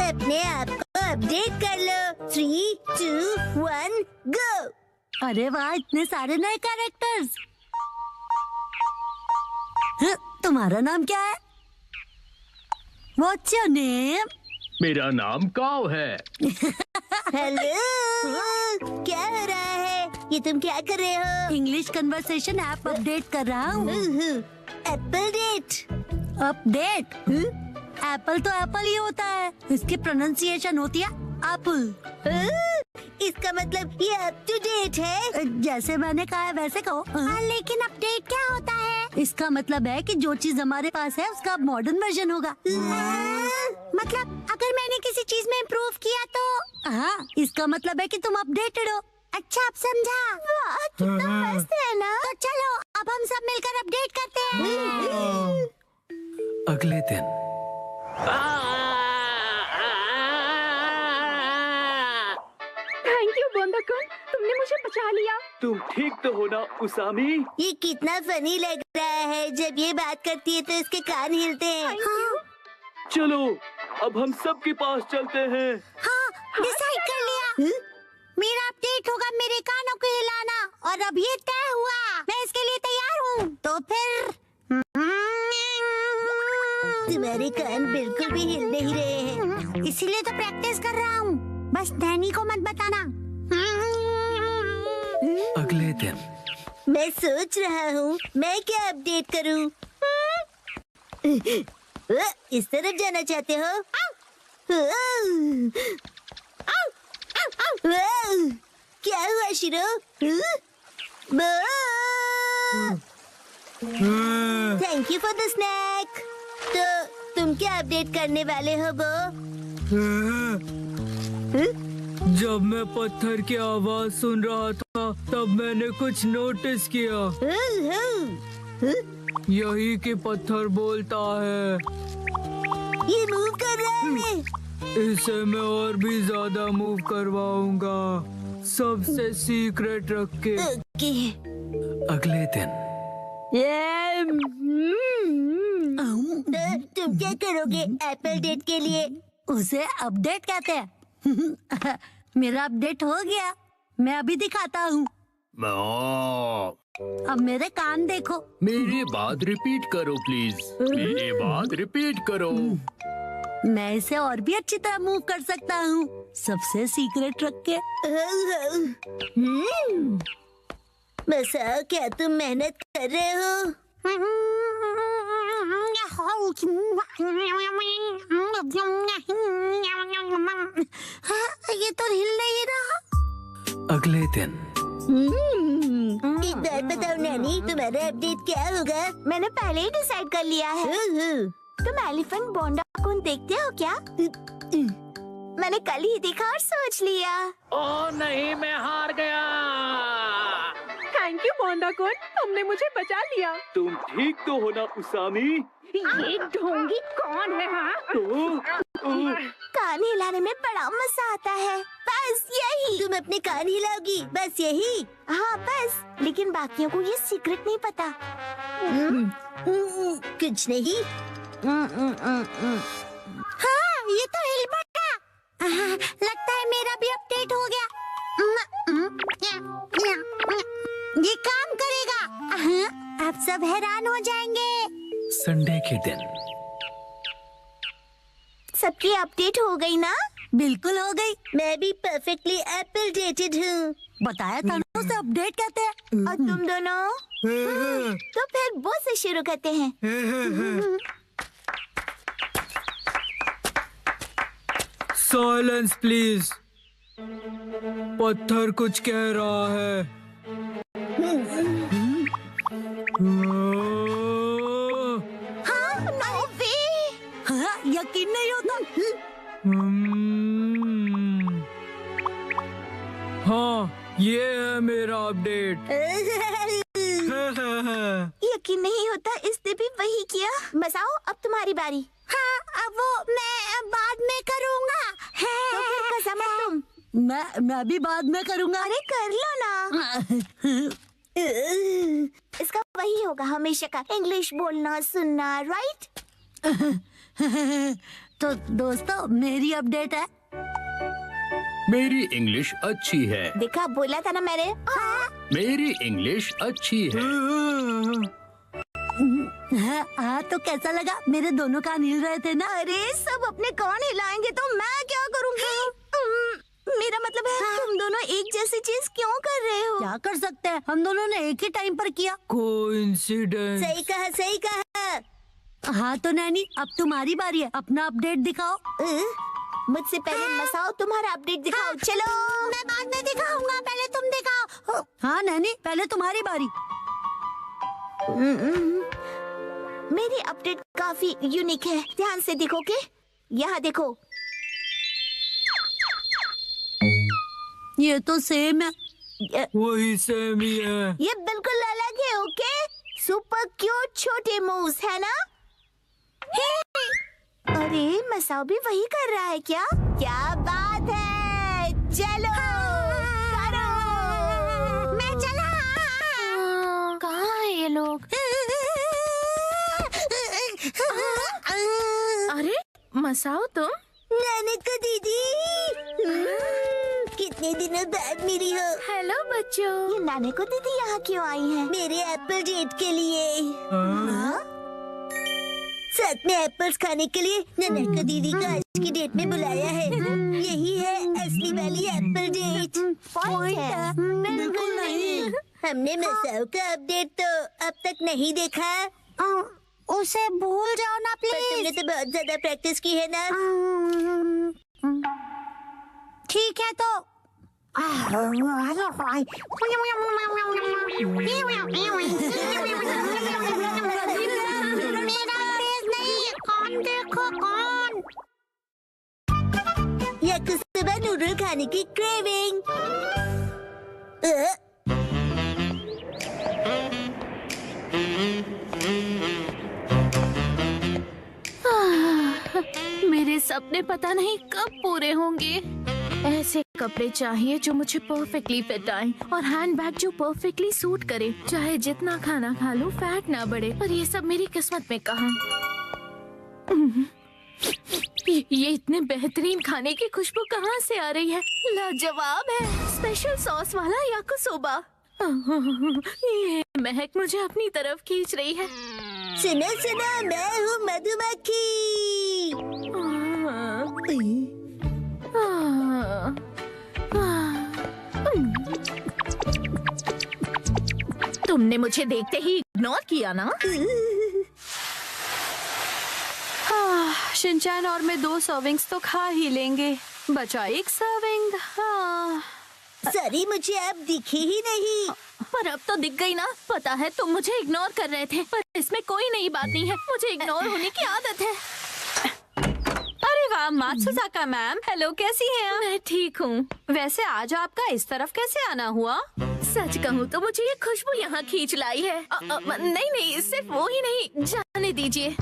अपने आप को अपडेट कर लो। 3, 2, 1 गो। अरे वाह, इतने सारे नए कैरेक्टर्स। तुम्हारा नाम क्या है? What's your name? मेरा नाम काव है। हेलो, क्या हो रहा है? ये तुम क्या कर रहे हो? इंग्लिश कन्वर्सेशन ऐप अपडेट कर रहा हूँ। Apple date. अपडेट? एप्पल तो एप्पल ही होता है, इसकी प्रोनाउंसिएशन होती है एप्पल। इसका मतलब ये अप टू डेट है। जैसे मैंने कहा है वैसे कहो। लेकिन अपडेट क्या होता है? इसका मतलब है कि जो चीज हमारे पास है उसका मॉडर्न वर्जन होगा। मतलब अगर मैंने किसी चीज में इम्प्रूव किया तो? हाँ, इसका मतलब है कि तुम अपडेटेड हो। अच्छा, अब समझा। वाह, कितना मस्त है ना। तो चलो अब हम सब मिलकर अपडेट करते हैं। अगले दिन थैंक यू बोंदा-कुन, तुमने मुझे बचा लिया। तुम ठीक तो हो ना उसामी? ये कितना फनी लग रहा है। जब ये बात करती है तो इसके कान हिलते हैं। चलो अब हम सब के पास चलते हैं। हाँ, डिसाइड कर लिया। मेरा अपडेट होगा मेरे कानों को हिलाना, और अब ये तय हुआ। मैं इसके लिए तैयार हूँ। तो फिर तुम्हारे कान बिल्कुल भी हिल नहीं रहे हैं, इसीलिए तो प्रैक्टिस कर रहा हूँ। बस नैनी को मत बताना। अगले दिन मैं सोच रहा हूँ मैं क्या अपडेट करूँ। इस तरफ जाना चाहते हो? क्या हुआ शिरो? Thank you for the snake. तो तुम क्या अपडेट करने वाले हो बो? जब मैं पत्थर की आवाज सुन रहा था तब मैंने कुछ नोटिस किया। यही कि पत्थर बोलता है। ये मूव कर रहा है। इसे मैं और भी ज्यादा मूव करवाऊंगा, सबसे सीक्रेट रख के। ओके। अगले दिन तो तुम क्या करोगे एप्पल डेट के लिए? उसे अपडेट कहते हैं। मेरा अपडेट हो गया, मैं अभी दिखाता हूँ। अब मेरे कान देखो। मेरी बात रिपीट करो प्लीज। मेरी बात रिपीट करो। मैं इसे और भी अच्छी तरह मूव कर सकता हूँ, सबसे सीक्रेट रख के। बसा, क्या तुम मेहनत कर रहे हो? ये तो हिल नहीं रहा। अगले दिन एक बात बताओ नैनी, तुम्हारा अपडेट क्या होगा? मैंने पहले ही डिसाइड कर लिया है। तुम एलिफेंट बोंडा-कुन देखते हो क्या? मैंने कल ही देखा और सोच लिया। ओ नहीं, मैं हार गया। थैंक यू बोंदा-कुन, तुमने मुझे बचा लिया। तुम ठीक तो हो ना उसामी? ये ढोंगी कौन है? हाँ, कान हिलाने में बड़ा मजा आता है। बस यही। तुम अपने कान हिलाओगी, बस यही? हाँ बस, लेकिन बाकियों को ये सीक्रेट नहीं पता। कुछ नहीं। हाँ, ये तो हिल पड़ा। लगता है मेरा भी अपडेट हो गया। ये काम करेगा। अब सब हैरान हो जाएंगे। संडे के दिन सबकी अपडेट हो गई ना? बिल्कुल हो गई। मैं भी परफेक्टली एप्पल डेटेड हूँ। बताया था ना, उसे अपडेट कहते हैं। और तुम दोनों? तो फिर वो से शुरू करते हैं। Silence please. पत्थर कुछ कह रहा है। हाँ, नो वे। हाँ, यकीन नहीं होता। हाँ, ये है मेरा अपडेट। यकीन नहीं होता, इसने भी वही किया। बसाओ, अब तुम्हारी बारी। हाँ, अब वो मैं बाद में करूँगा। तो फिर कसम है तुम। मैं भी बाद में करूँगा। अरे कर लो ना। इसका वही होगा हमेशा का, इंग्लिश बोलना सुनना, राइट? तो दोस्तों मेरी अपडेट है। मेरी इंग्लिश अच्छी है। देखा, बोला था ना मैंने। मेरी इंग्लिश अच्छी है। हाँ तो कैसा लगा? मेरे दोनों कान हिल रहे थे ना। अरे सब अपने कान हिलाएंगे तो मैं क्या करूँगी? मेरा मतलब है तुम दोनों एक जैसी चीज क्यों कर रहे हो? क्या कर सकते हैं, हम दोनों ने एक ही टाइम पर किया। कोइंसिडेंस। सही कहा, सही कहा। हाँ तो नैनी, अब तुम्हारी बारी है, अपना अपडेट दिखाओ। मुझसे पहले मसाओ तुम्हारा अपडेट दिखाओ। चलो, मैं बाद में दिखाऊंगा, पहले तुम दिखाओ। हाँ नैनी, पहले तुम्हारी बारी। मेरी अपडेट काफी यूनिक है, ध्यान से देखोगे? यहाँ देखो। ये तो सेम है। वही सेम ही है। ये बिल्कुल अलग है, ओके? सुपर क्यूट छोटे मूव्स है ना? अरे मसाओ भी वही कर रहा है क्या? क्या बात है, चलो करो। मैं चला। कहाँ है ये लोग? अरे मसाओ तुम? नानक दीदी, कितने दिनों बाद मिली हो। हेलो बच्चों। ये नानक दीदी यहाँ क्यों आई है? मेरे एप्पल डेट के लिए। हाँ? साथ में एप्पल्स खाने के लिए नानक दीदी को आज की डेट में बुलाया है। यही है असली वाली एप्पल डेट। पॉइंट है? बिल्कुल नहीं। हमने मसाओ का अपडेट तो अब तक नहीं देखा। उसे भूल जाओ ना प्लीज। पर तुमने तो बहुत ज्यादा प्रैक्टिस की है ना। ठीक है तो मेरा तेज नहीं, कौन देखो कौन। या कुछ सुबह नूडल खाने की क्रेविंग। मेरे सपने पता नहीं कब पूरे होंगे। ऐसे कपड़े चाहिए जो मुझे परफेक्टली फिट आए और हैंडबैग जो परफेक्टली सूट करे। चाहे जितना खाना खा लूं फैट ना बढ़े, पर ये सब मेरी किस्मत में कहाँ। ये इतने बेहतरीन खाने की खुशबू कहाँ से आ रही है? लाजवाब है, स्पेशल सॉस वाला याकिसोबा। ये महक मुझे अपनी तरफ खींच रही है। सुनो सुनो, मैं हूँ मधुमक्खी। तुमने मुझे देखते ही इग्नोर किया ना? शिनचैन और मैं 2 सर्विंग्स तो खा ही लेंगे, बचा एक सर्विंग। सॉरी, मुझे अब दिखी ही नहीं। पर अब तो दिख गई ना। पता है तुम मुझे इग्नोर कर रहे थे, पर इसमें कोई नई बात नहीं है। मुझे इग्नोर होने की आदत है। अरे वाह मात्सुजाका मैम, हेलो, कैसी हैं आप? मैं ठीक हूँ। वैसे आज आपका इस तरफ कैसे आना हुआ? सच कहूँ तो मुझे ये खुशबू यहाँ खींच लाई है। नहीं नहीं, सिर्फ वो ही नहीं, जाने दीजिए।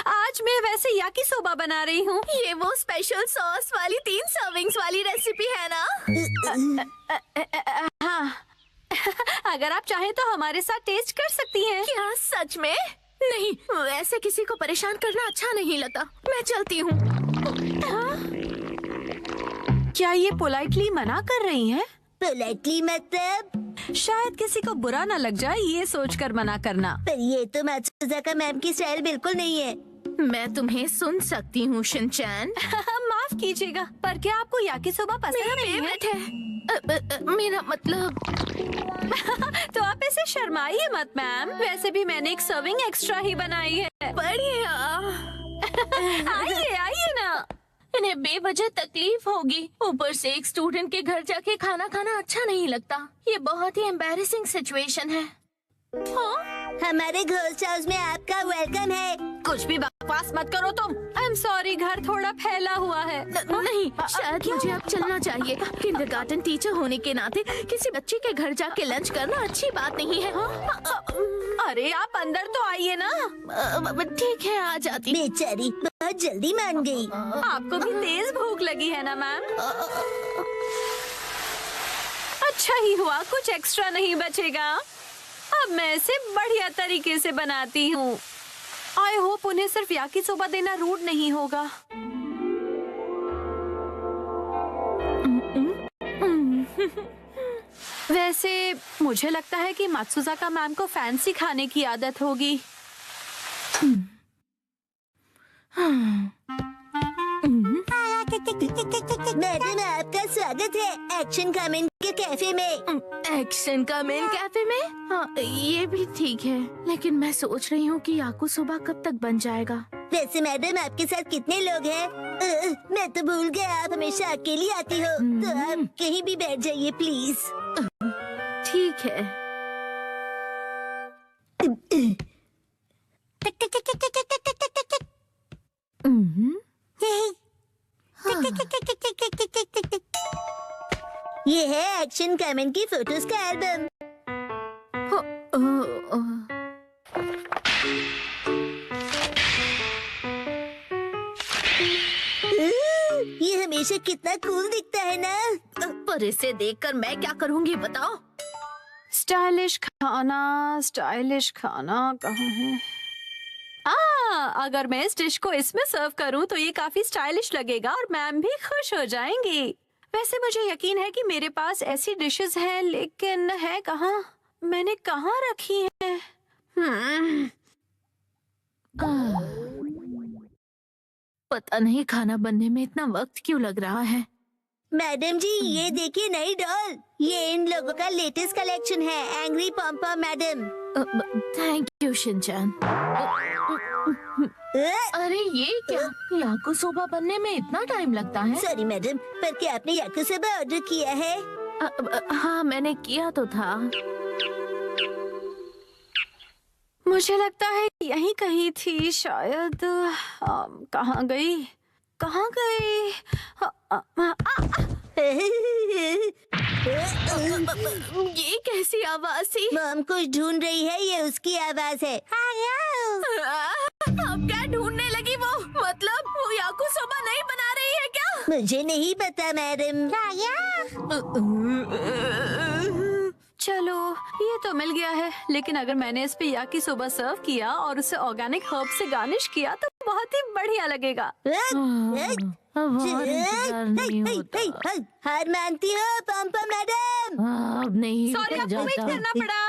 आज मैं वैसे याकिसोबा बना रही हूँ। ये वो स्पेशल सॉस वाली 3 सर्विंग्स वाली रेसिपी है ना? हाँ, अगर आप चाहें तो हमारे साथ टेस्ट कर सकती हैं। क्या सच में? नहीं, ऐसे किसी को परेशान करना अच्छा नहीं लगता। मैं चलती हूँ। क्या ये पोलाइटली मना कर रही हैं? पोलाइटली मतलब? शायद किसी को बुरा न लग जाए ये सोचकर मना करना। पर ये तो मात्सुजाका मैम की स्टाइल बिल्कुल नहीं है। मैं तुम्हें सुन सकती हूँ शिनचैन। माफ कीजिएगा, पर क्या आपको याकिसोबा पसंद नहीं है? है। मेरा मतलब तो आप ऐसे शर्माइए मत मैम, वैसे भी मैंने एक सर्विंग एक्स्ट्रा ही बनाई है। बढ़िया। आइए आइए ना। इन्हें बेवजह तकलीफ होगी, ऊपर से एक स्टूडेंट के घर जाके खाना खाना अच्छा नहीं लगता। ये बहुत ही एम्बैरेसिंग सिचुएशन है। हमारे घोस्ट हाउस में आपका वेलकम है। कुछ भी बकवास मत करो तुम। आई एम सॉरी, घर थोड़ा फैला हुआ है। नहीं, शायद मुझे अब चलना चाहिए। किंडरगार्टन टीचर होने के नाते किसी बच्चे के घर जाके लंच करना अच्छी बात नहीं है। अरे आप अंदर तो आइए ना। ठीक है, आ जाती। बेचारी बहुत जल्दी मान गई। आपको भी तेज भूख लगी है ना मैम? अच्छा ही हुआ, कुछ एक्स्ट्रा नहीं बचेगा। अब मैं इसे बढ़िया तरीके से बनाती हूँ। आई होप उन्हें सिर्फ याकिसोबा देना रूड नहीं होगा। वैसे मुझे लगता है कि मात्सुजाका मैम को फैंसी खाने की आदत होगी। मैडम, आपका स्वागत है एक्शन कमेंट के कैफे में। एक्शन का मेन कैफे में? हाँ, ये भी ठीक है, लेकिन मैं सोच रही हूँ कि याकुसोबा कब तक बन जाएगा। वैसे मैडम, आपके साथ कितने लोग हैं? मैं तो भूल गया, आप हमेशा अकेली आती हो, तो आप कहीं भी बैठ जाइए प्लीज। ठीक है। ये है एक्शन कमेंट की फोटोज का एल्बम। ये हमेशा कितना कूल दिखता है ना। पर इसे देखकर मैं क्या करूँगी बताओ? स्टाइलिश खाना कहाँ है? अगर मैं इस डिश को इसमें सर्व करूं तो ये काफी स्टाइलिश लगेगा और मैम भी खुश हो जाएंगी। वैसे मुझे यकीन है कि मेरे पास ऐसी डिशेस हैं, लेकिन है कहाँ? मैंने कहाँ रखी है? पता नहीं खाना बनने में इतना वक्त क्यों लग रहा है। मैडम जी, ये देखिए नई डॉल। ये इन लोगों का लेटेस्ट कलेक्शन है, angry pompom madam. Thank you Shinchan. अरे ये क्या? याकुसोबा बनने में इतना टाइम लगता है? सॉरी मैडम, पर क्या आपने याकुसोबा ऑर्डर किया है? हाँ, मैंने किया तो था। मुझे लगता है यहीं कहीं थी शायद। कहाँ गई? ये कैसी आवाज थी? मॉम कुछ ढूंढ रही है, ये उसकी आवाज है। अब क्या ढूंढने लगी वो? मतलब वो याकुसोबा नहीं बना रही है क्या? मुझे नहीं पता मैडम। चलो, ये तो मिल गया है, लेकिन अगर मैंने इस पे याकिसोबा सर्व किया और उसे ऑर्गेनिक हर्ब से गार्निश किया तो बहुत ही बढ़िया लगेगा। अब और इंतजार नहीं होता। हार मानती हो पॉम्पम मैडम? अब नहीं सॉरी, आपको वेट जाता। करना पड़ा।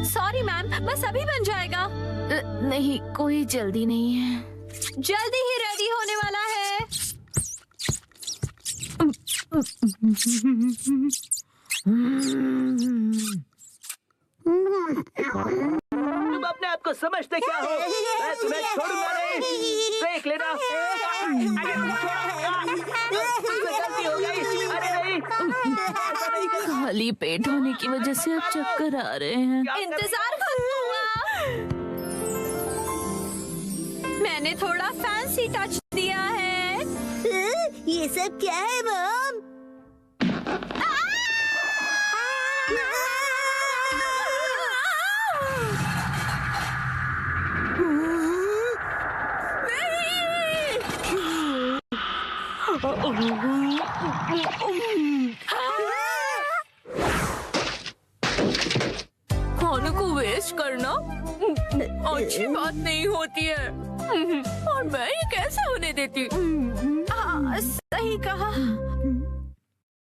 सॉरी मैम, बस अभी बन जाएगा। नहीं, कोई जल्दी नहीं है। जल्दी ही रेडी होने वाला है। तुम अपने आप को समझते क्या हो? मैं तुम्हें छोड़ूंगा नहीं। देख लेना। गलती हो गई। अरे नहीं। खाली पेट होने की वजह से अब चक्कर आ रहे हैं। इंतजार करूंगा। मैंने थोड़ा फैंसी टच दिया है। ये सब क्या है मॉम? खाने को वेस्ट करना अच्छी बात नहीं होती है। और मैं ये कैसे होने देती? सही कहा।